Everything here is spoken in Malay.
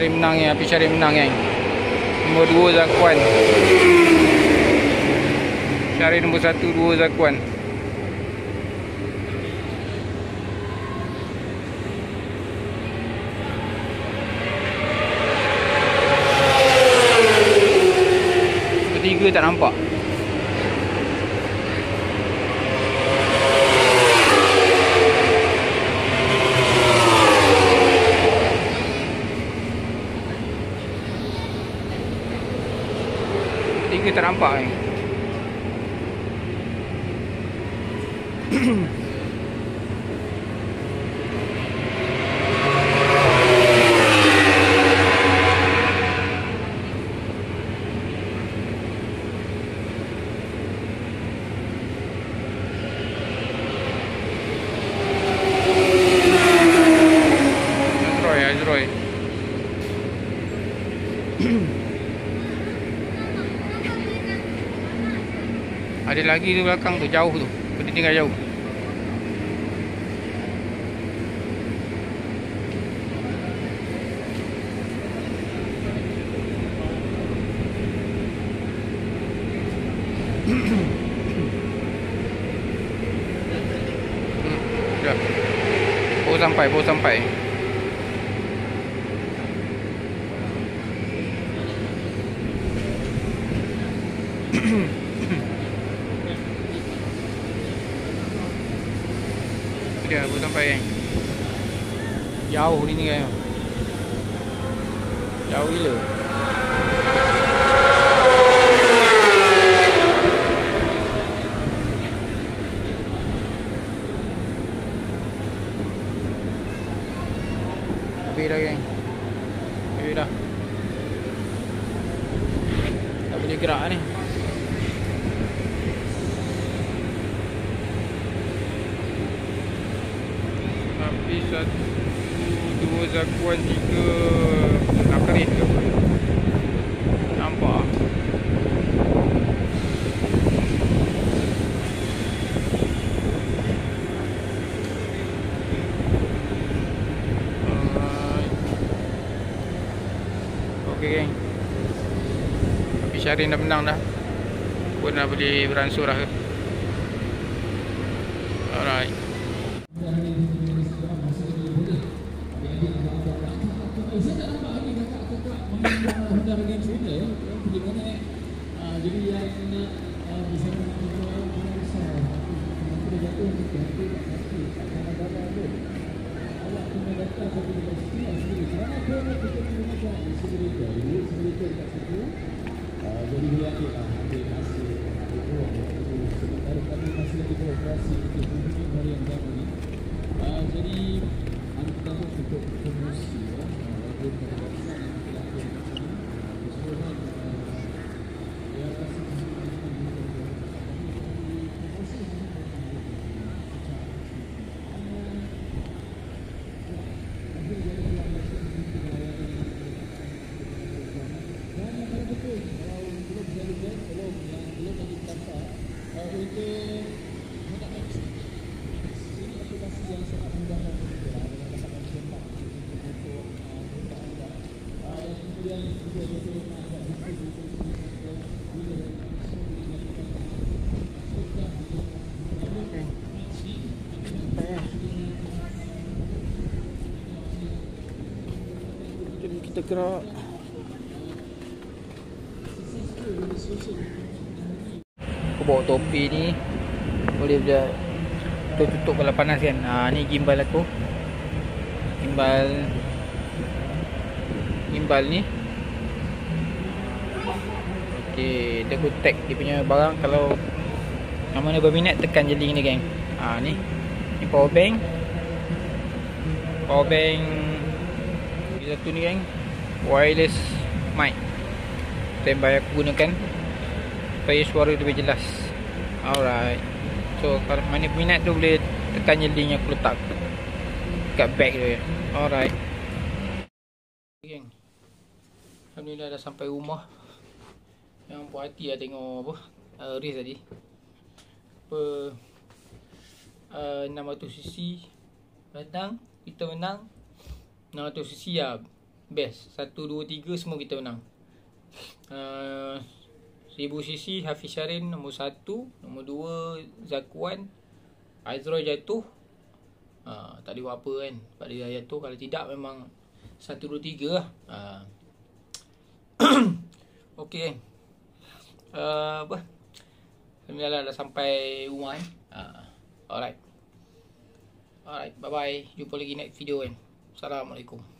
menang ya, api syari menang yang nombor 2 Zakuan. Syari nombor 1, 2 Zakuan. Ketiga tak nampak. Ketiga tak nampak ni. Azroy. Ada lagi tu belakang tu, jauh tu. Dia tinggal jauh. Dah. Baru sampai. Dia baru sampai kan. Jauh ni kan. Jauh gila. Habis dah kan. Habis dah. Tak boleh gerak ni. Habis 1, 2 Zakuan, 3 Nakarin ke apa. Nampak. Okey geng. Api Syarin dah menang dah. Pun dah boleh beransur dah. Alright. Jadi yang nak bisa menentukan besar kita jatuh kita akan ada awak kena datang ke universiti sendiri kerana kita menggunakan simulator kat situ jadi dia ambil hasil itu sementara kami masih lagi beroperasi di varian baru ni jadi kita untuk promosi kita gerak. Aku bawa topi ni boleh dia tutup kalau panas kan. Ni gimbal aku. Gimbal ni. Okey, dia aku tag dia punya barang. Kalau yang mana berminat tekan je link ni geng. Ni power bank. Power bank satu ni geng. Wireless mic standby aku gunakan supaya suara lebih jelas. Alright. So kalau mana peminat tu boleh tekan je link yang aku letak kat bag tu ya. Alright. Geng. Alhamdulillah dah sampai rumah. Yang puas hati lah tengok apa race tadi. 600cc datang, kita menang 600cc lah. best. 1, 2, 3 semua kita menang. 1000cc Hafiz Syarin nombor 1, nombor 2 Zakwan. Aizroy jatuh. Tak ada buat apa kan, sebab dia dah jatuh. Kalau tidak memang 1, 2, 3 lah. Okey. Apa? Alhamdulillah dah sampai rumah kan. Alright. Bye bye. Jumpa lagi next video kan. Assalamualaikum.